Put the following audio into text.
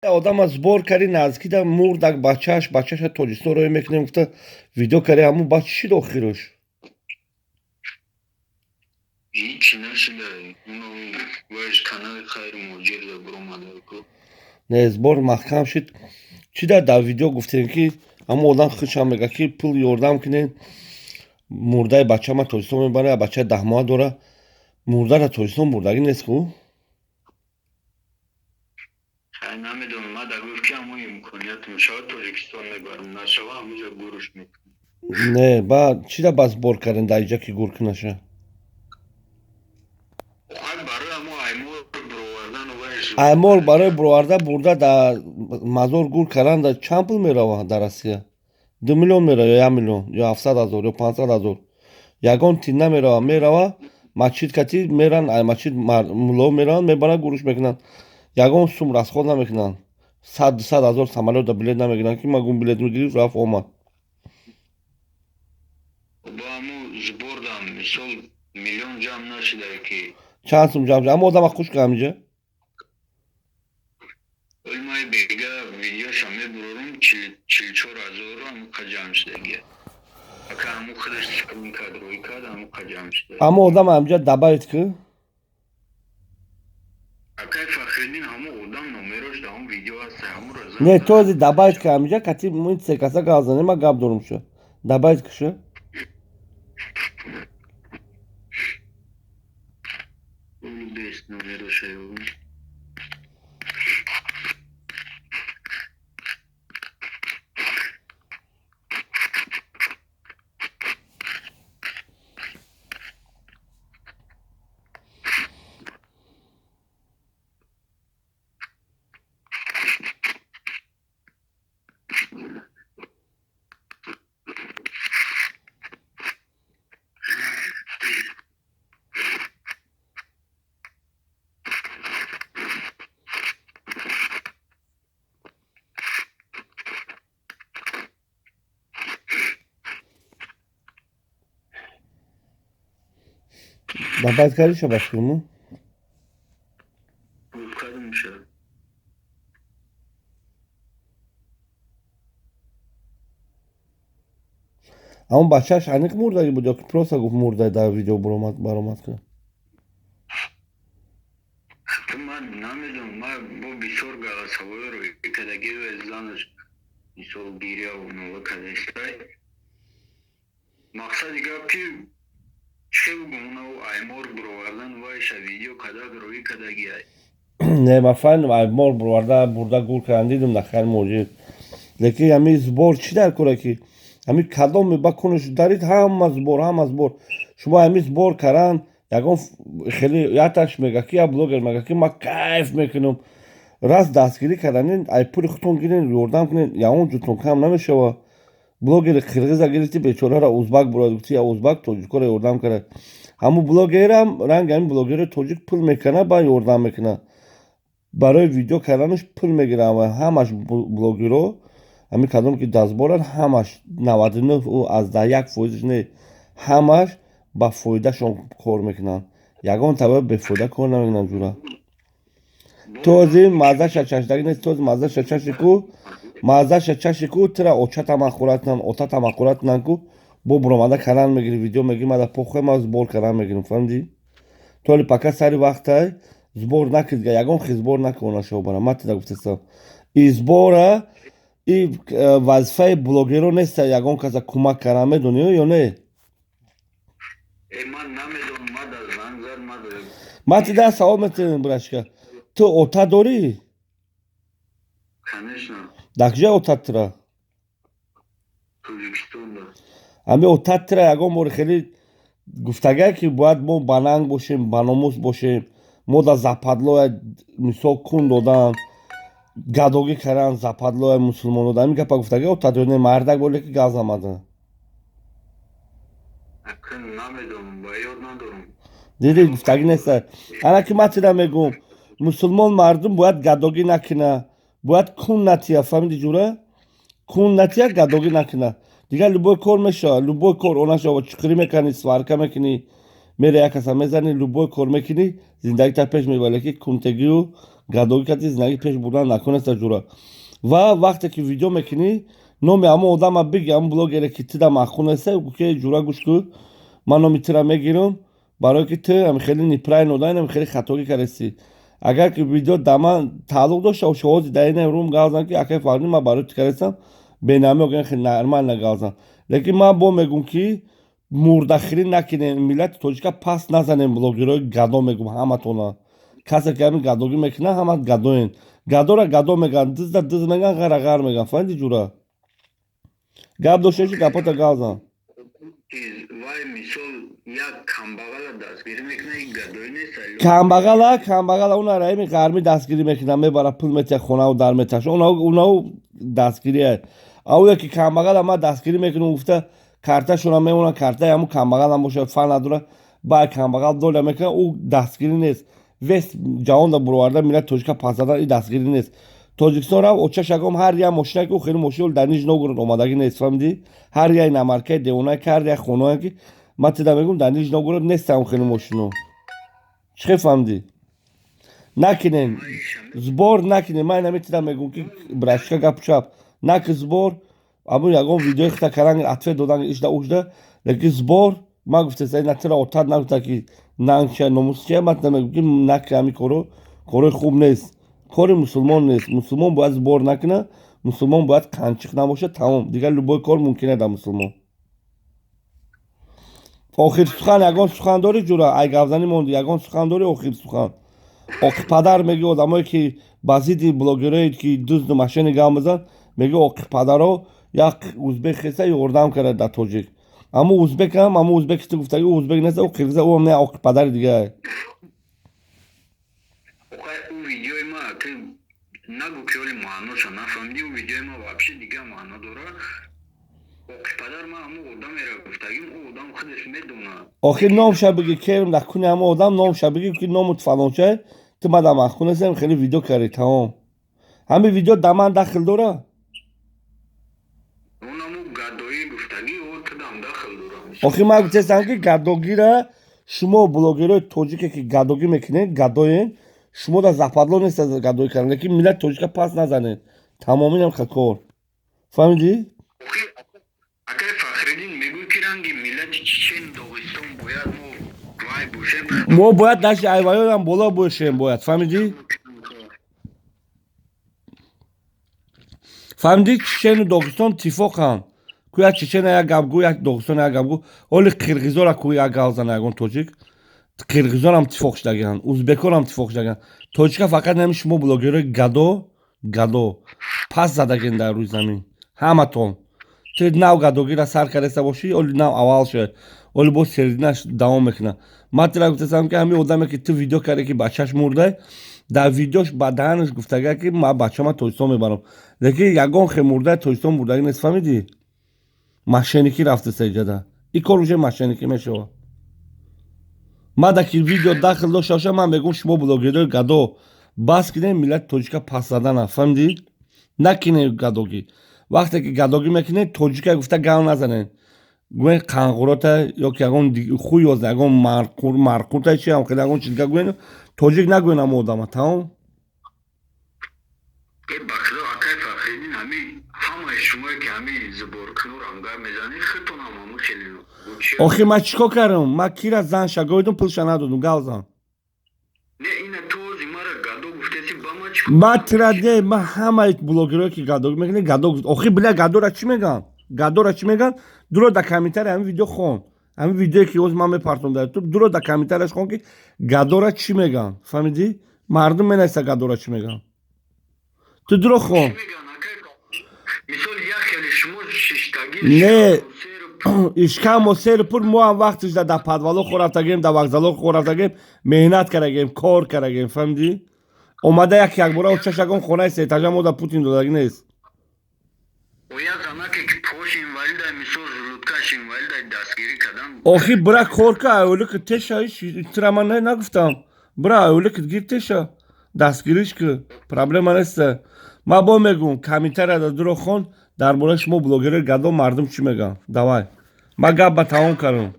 Odama збор кари наздикида мурдак бачаша тоҷисторо мекунем гуфта видео кари ҳамун бача чӣ дохируш? Hiç nasıl onu baş kanalı hayır mucize bulamadı ko. Не збор маҳкам шид. Чӣ дар видео гуфтем ки ҳамун одам хушам мега ки пул ёрдам кунен мурдаи бачама тоҷистон мебара, бачаи 10 моҳа дора. Мурдара тоҷистон бурдагӣ нест ку? Ben namidim ma da guf ki ama imkaniyetim şahit Tojikistan mebarım. Naşava amuca görüşmek. Не, ба чӣ да ба збор кардем дар инҷа ки гурк наша? Ay barı ama aymor brovardan uvaş. Аймол барои буроварда бурда дар мазор гур кардан дар чанд пул мерава дар Россия? 2 миллион мерава ё 1 миллион ё 700 000 ё 500 000. Ягон тинна мерава масҷид кати меран масҷид мулло мераванд мебаранд гурӯш мекунанд. Ягон сум расход намекунанд. 100-200 000 самолёта билет намегиранд ки ма гум билет мегирӣ рафт омад. Bu amu zbordam misol milyon cam naşıda ki. Чанд сум ҷамъ шуд? Ҳамон одама хуш кардам инҷа. Ölmeyi bega video şame bururum çilçor azor amu kacam şidagi. Aka amu kılıç sıkımı kadroyu kad amu kacam şidagi. Ҳамон одама инҷа дабаид ки Akay Fahrettin hamu odam numeroş da hamu video asa hamu razan. не този дабаид кардам инҷа кати мин секаса газа нема гап дорум шу. Дабаид ки шу. Onu bes numero şey olmuş. Дабаид кардӣ ша башкирму? Kadın şey. ҳамон бачааш аниқ мурдагӣ буд ё ки просто гуфт мурда дар видео баромад ки? Ben namidim ma bu bir sor galasavıyor kadagi ve zanır. Misol biriya onu kadestay. Maksad ki şey bunu aymor brovardan vayşa video kadar kadagi ay. Не ма фаҳмидам аймол бурда гур кардам дидим дар хайр муҷиб. лекин ҳамин збор чӣ дар кора ки ҳамин кадом ба кунуш дарид ҳама збор. Шумо ҳамин збор кардан ягон хеле яташ мега ки я блогер мега ки ма кайф мекунам. Раз дастгирӣ карданин ай пули худтон гирен ёрдам кунен ягон ҷутон кам намешава. Блогери қирғиза гирифти бечораро узбак бурад гуфти я узбак тоҷикоро ёрдам кард. ҳамун блогерам ранги ҳамин блогери тоҷик пул мекунад ба ёрдам мекунад. барои видео карданаш пул мегирам ва ҳамаш блогеро ҳамин кадом ки дастборанд ҳамаш 99 аз 1% не ҳамаш ба фоидашон кор мекунанд. ягон таба бефоида кор намекунанд ҷура. този мазаша чашдаги нест този мазаша чаши ку тира очатама хӯратнанд отатама хӯратнанд ку бо буромада кардан мегири видео мегири мада похӯема збор кардан мегирим фаҳмидӣ? толи пака сари вақтай збор накирдга ягон хи збор накона шо бара матида гуфтестам и збора и вазифаи блогеро неста ягон каса кӯмак кардан медони ё не? Man namedon mada zanzar mada. матида савол метавонем бурашка ту ота дорӣ? Конечно. дар куҷа отат тира? Tojikiston'da. ҳамин отат тира ягон бори хеле гуфтагае ки бояд мо бананг бошем баномус бошем мо да западлоя мисол кун доданд гадогӣ карданд западлоя мусулмоно ҳамин гапа гуфтагае отат ё не мардак боре ки газ замада. Akın namedon bayor nadorum. диди гуфтагӣ неста. ана ки матида мегӯм мусулмон мардум бояд гадогӣ накуна бояд кун натия фаҳмиди ҷура? кун натия гадогӣ накуна. Дигар любой кор мешавад. Любой кор онашава чуқурӣ мекунӣ, сварка мекунӣ, мере як каса мезанӣ, любой кор мекунӣ, зиндагита пеш мебарӣ. Лекин кунтагию гадоги карди зиндагӣ пеш бурдан накунеста ҷура ва вақте ки видео мекунӣ номи ҳамон одама биги ҳамон блогере ки тида махкунеста ки ҷура гӯш ку ман номи тира мегирам барое ки ту ами хеле неправильно одаи ами хеле хатогӣ кардасӣ агар ки видео да ман тааллуқ дошта бошад ҳозир дар ин рум галзам ки акай фаҳмидӣ ман барои ту кардастам бенамӣ огаи хеле нормально галзам лекин ман бо мегӯм ки мурдахирӣ накунем миллати тоҷика паст назанем блогерои гадо мегӯм ҳаматона касе ки ҳамин гадогӣ мекунад ҳама гадоен гадора гадо меган дизда диз меган ғара ғар меган фаҳмидӣ ҷура гап доштаи гапота галзам вай мисол як камбағала дастгирӣ мекунад ин гадоӣ нест камбағала уна раими ғармӣ дастгирӣ мекунад мебарад пул метиҳад хонаву дар метиҳад унау дастгирия ауя ки камбағала ма дастгирӣ мекунам гуфта карташона мемонад картаи ҳамун камбағала бошад фа надора баъд камбағал доля мекунад ӯ дастгирӣ нест вес ҷавон да буроварда миллати тоҷика пас задан и дастгирӣ нест тоҷикистон рав очашагом ҳар як мошина ки ӯ хеле мошина дар Нижний Новгород омадагӣ нест фаҳмидӣ ҳар як намаркаи девонаи ки ҳар як хонае ки ман тида мегӯм дар Нижний Новгород нестам хеле мошино чӣ хел фаҳмидӣ накунем сбор накунем ман инаме тида мегӯм ки брашка гапу чап наки сбор ҳамун ягон видеои хита кардан атфе додан ишда ушда лекин сбор ман гуфтаста ина тира отад нагуфта ки нанча номус чия ман тида мегӯм ки наки ҳамин корои хуб нест кори мусулмон нест мусулмон бояд сбор накунад мусулмон бояд қанчиқ набошад тамом дигар любой кор мумкин дар мусулмон охир сухан ягон сухан дори ҷура ай гавзанӣ монди ягон сухан дори охир сухан оқипадар меги одамое ки ба зидди блогерое ки дузду машини гам мезан меги оқипадаро як узбек хеста ёрдам карда дар тоҷик аммо узбекам аммо узбеки ту гуфтаги узбек неста ӯ қиргиза ӯ не оқипадари дигае видеои ма ту нагӯ ки оли маъноша нафаҳмидӣ ӯ видеои ма вообще дига маъно дора оқипадар ма ҳамун одамеро гуфтагим ӯ одам худаш медонад охир номша биги керм дар куни ҳамон одам номша биги ки номут фалончае ту ма дар махкунасам хеле видео карӣ тамом ҳамин видео дар ман дахл дора охир ман гуфтастам ки гадогира шумо блогерои тоҷике ки гадогӣ мекунед гадоен шумо да западло неста гадоӣ кардан лекин миллати тоҷика пас назанед тамоминам кор фаҳмидӣ акай фахриддин мегӯй ки ранги миллати чечен доғистон бояд мо вай бошем мо бояд дашти айваёнам боло бошем бояд фаҳмидӣ фаҳмидӣ чечену доғистон тифоқам ку як чечена як гапгӯ як доғистона як гапгӯ оли қирғизора ку як гал зана ягон тоҷик қирғизонам тифоқ шудагианд узбеконам тифоқ шудагианд тоҷика фақат нами шумо блогерои гадо пас задагиен дар рӯи замин ҳаматон ту нав гадогира сар кардаста бошӣ оли нав аввал шояд оли боз серединаш давом мекунад ман тира гуфтастам ки ҳамин одаме ки ту видео карде ки бачаш мурдай дар видеош ба даҳанаш гуфтага ки ман бачама тоҷикистон мебарам лекин ягон хел мурдай тоҷикистон мурдагӣ нест фаҳмидӣ мошенникӣ рафтаста иҷада ин кор уже мошенникӣ мешавад мада ки видео дахл дошта бошад ман мегӯм шумо блогерои гадо бас кунед миллати тоҷика пас задана фаҳмидӣ накунед гадогӣ вақте ки гадогӣ мекунед тоҷика гуфта гав назанед гӯед қанғурота ё ки ягон хуй ёз ягон марқута чи ягон ягон чиз дига гӯед тоҷик нагӯед ҳамон одама тамом бахудо акай фахриддин ҳамин ҳамаи шумое ки ҳамин зуборкунурам гап мезанед хитонам ҳамун хеле охир ман чӣ кор кардам ман кира занша гӯйдум пулша надодум галзам не ина ту ози мара гадо гуфтаси ба ман чӣ ман тира де ман ҳамаи блогерое ки гадогӣ мекунед гадо охир била гадора чӣ меган дуро дар комментари ҳамин видео хон ҳамин видеое ки оз ман мепартом дар ютуб дуро дар комментарияш хон ки гадора чӣ меган фаҳмидӣ мардум менаиста гадора чӣ меган ту дуро хон мисол як хеле шумо шиштагӣ не ишкамо сери пур мо ҳам вақтишда дар падвало хо рафтагем дар вокзало хо рафтагем меҳнат карагем кор карагем фаҳмидӣ омада якбора очашагон хонаи сетажа мо дар путин додагӣ нест охир бира кор ка айолики теша тира ман нагуфтам бира айолики гир теша дастгириш ки проблема неста ман бо мегӯм комментарияда дуро хон дар бораи шумо блогерои гадо мардум чӣ меган давай ман гап ба тамом кардам